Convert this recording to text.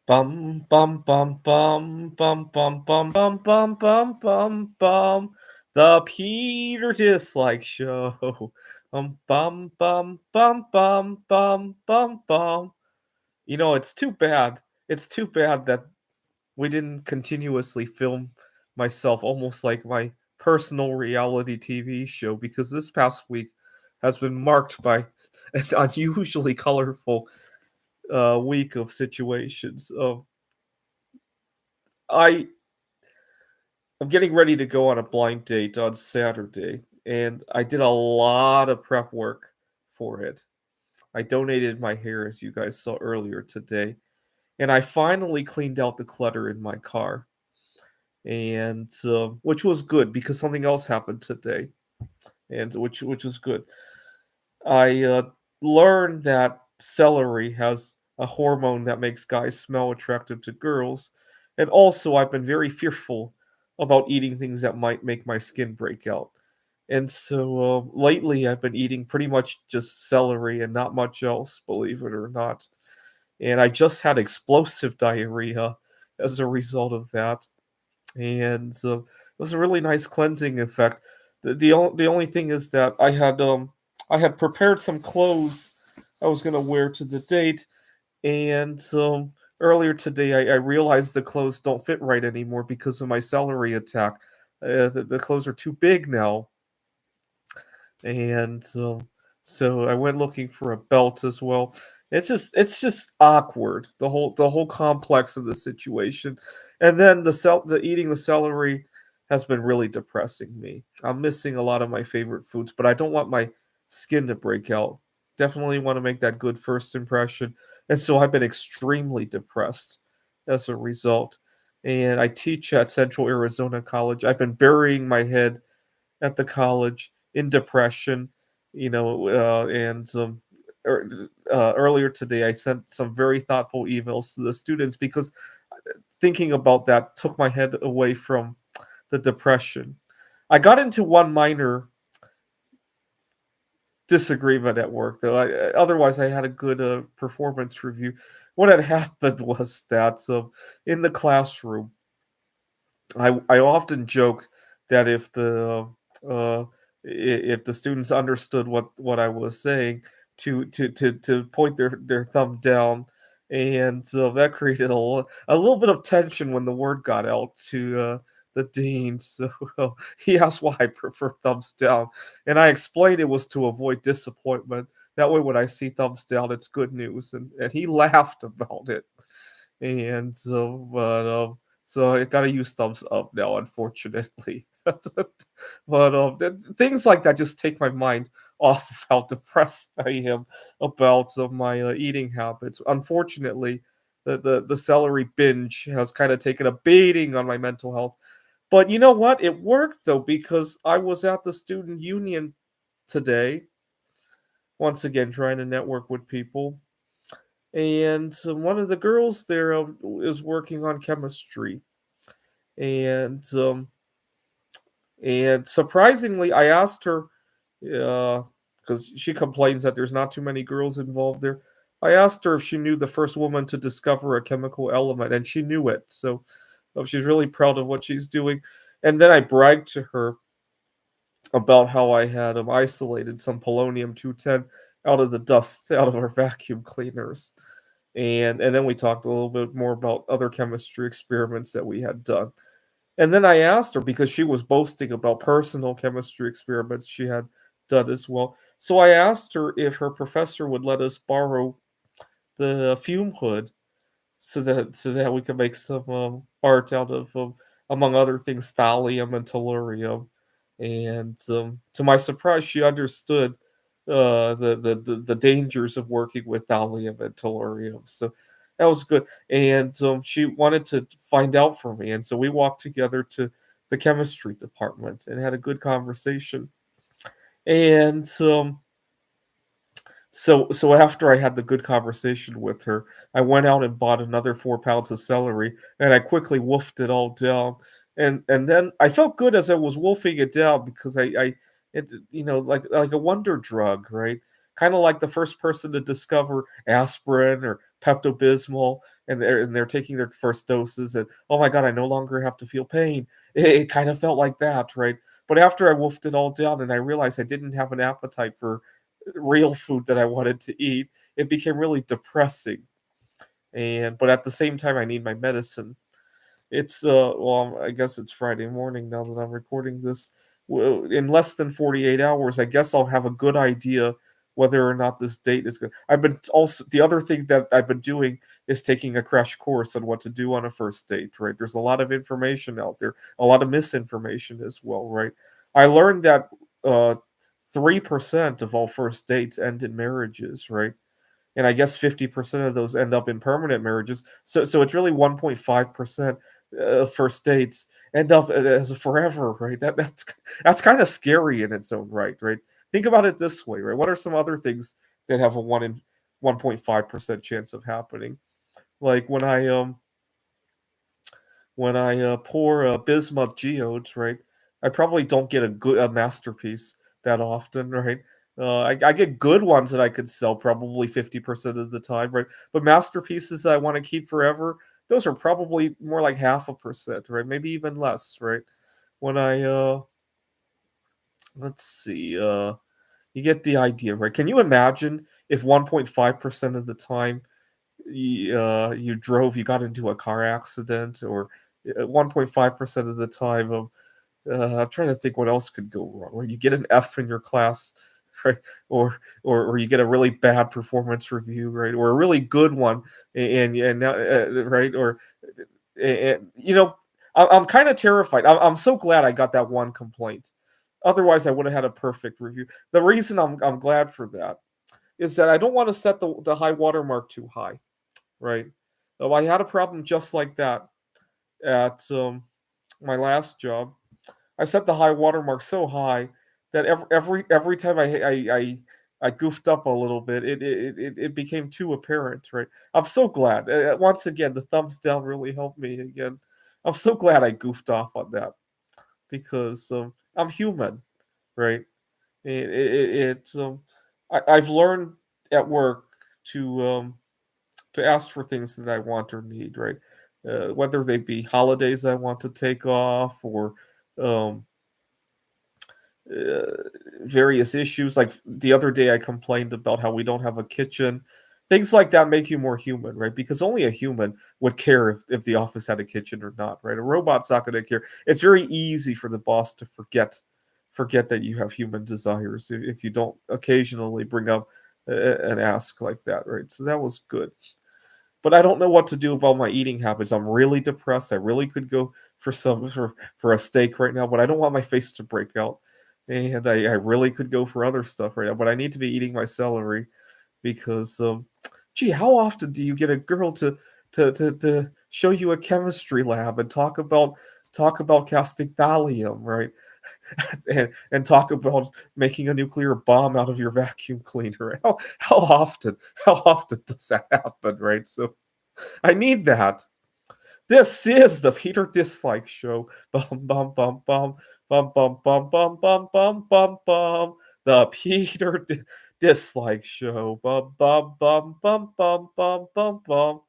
Bum bum bum bum bum bum bum bum bum bum bum bum. The Peter Dislike Show. Bum bum bum bum bum bum bum. It's too bad. It's too bad that we didn't continuously film myself almost like my personal reality TV show because this past week has been marked by an unusually colorful week of situations. I I'm getting ready to go on a blind date on Saturday, and I did a lot of prep work for it. I donated my hair, as you guys saw earlier today, and I finally cleaned out the clutter in my car, and which was good because something else happened today, and which was good. I learned that celery has a hormone that makes guys smell attractive to girls, and also I've been very fearful about eating things that might make my skin break out. And so lately, I've been eating pretty much just celery and not much else, believe it or not. And I just had explosive diarrhea as a result of that, and it was a really nice cleansing effect. The only thing is that I had prepared some clothes I was gonna wear to the date, and earlier today I realized the clothes don't fit right anymore because of my celery attack. The clothes are too big now, and so I went looking for a belt as well. It's just awkward, the whole complex of the situation, and then the eating the celery has been really depressing me. I'm missing a lot of my favorite foods, but I don't want my skin to break out. Definitely want to make that good first impression, and so I've been extremely depressed as a result. And I teach at Central Arizona College. I've been burying my head at the college in depression, and er, earlier today I sent some very thoughtful emails to the students because thinking about that took my head away from the depression. I got into one minor disagreement at work, though. Otherwise, I had a good performance review. What had happened was that in the classroom, I often joked that uh, if the students understood what I was saying, to point their thumb down, and that created a little bit of tension when the word got out to the dean. So he asked why I prefer thumbs down, and I explained it was to avoid disappointment. That way, when I see thumbs down, it's good news, and he laughed about it. And so I gotta use thumbs up now, unfortunately. But things like that just take my mind off of how depressed I am about my eating habits. Unfortunately, the celery binge has kind of taken a beating on my mental health. But you know what? It worked though because I was at the student union today, once again trying to network with people, and one of the girls there is working on chemistry, and surprisingly, I asked her because she complains that there's not too many girls involved there. I asked her if she knew the first woman to discover a chemical element, and she knew it. So she's really proud of what she's doing. And then I bragged to her about how I had isolated some polonium 210 out of the dust out of our vacuum cleaners. And then we talked a little bit more about other chemistry experiments that we had done. And then I asked her because she was boasting about personal chemistry experiments she had done as well. So I asked her if her professor would let us borrow the fume hood so that we could make some art out of, among other things, thallium and tellurium. And to my surprise, she understood the dangers of working with thallium and tellurium. So that was good. And she wanted to find out for me, and so we walked together to the chemistry department and had a good conversation. And so after I had the good conversation with her, I went out and bought another 4 pounds of celery, and I quickly wolfed it all down. And then I felt good as I was wolfing it down because I it like a wonder drug, right? kind of like the first person to discover aspirin or Pepto Bismol, and they're taking their first doses, and oh my god, I no longer have to feel pain. It kind of felt like that, right? But after I wolfed it all down and I realized I didn't have an appetite for real food that I wanted to eat, it became really depressing. And but at the same time, I need my medicine. It's well, I guess it's Friday morning now that I'm recording this. Well, in less than 48 hours, I guess I'll have a good idea whether or not this date is good. I've been also the other thing that I've been doing is taking a crash course on what to do on a first date, right? There's a lot of information out there, a lot of misinformation as well, right? I learned that 3% of all first dates end in marriages, right? And I guess 50% of those end up in permanent marriages. So it's really 1.5% of first dates end up as a forever, right? That's kind of scary in its own right, right? Think about it this way, right? What are some other things that have a 1.5% chance of happening? Like when I pour bismuth geodes, right? I probably don't get a masterpiece that often, right? I get good ones that I could sell probably 50% of the time, right? But masterpieces that I want to keep forever, those are probably more like half a percent, right? Maybe even less, right? When I let's see, you get the idea, right? Can you imagine if 1.5% of the time you drove, you got into a car accident, or 1.5% of the time I'm trying to think what else could go wrong. Where you get an F in your class, right? Or you get a really bad performance review, right? Or a really good one, and now, right? Or and, I'm kind of terrified. I'm so glad I got that one complaint. Otherwise, I would have had a perfect review. The reason I'm glad for that is that I don't want to set the high watermark too high, right? I had a problem just like that at my last job. I set the high watermark so high that every time I goofed up a little bit, it became too apparent, right? I'm so glad. Once again, the thumbs down really helped me again. I'm so glad I goofed off on that because I'm human, right? I've learned at work to to ask for things that I want or need, right? Whether they be holidays I want to take off or um, uh, various issues. Like the other day, I complained about how we don't have a kitchen. Things like that make you more human, right? Because only a human would care if the office had a kitchen or not, right? A robot's not going to care. It's very easy for the boss to forget that you have human desires if you don't occasionally bring up an ask like that, right? So that was good. But I don't know what to do about my eating habits. I'm really depressed. I really could go for a steak right now, but I don't want my face to break out. And I really could go for other stuff right now, but I need to be eating my celery because gee, how often do you get a girl to show you a chemistry lab and talk about casting thallium, right? And talk about making a nuclear bomb out of your vacuum cleaner. How often does that happen, right? So I need that. This is the Peter Dislike Show. Bum bum bum bum bum bum bum bum bum bum bum bum. The Peter Dislike Show. Bum bum bum bum bum bum bum bum.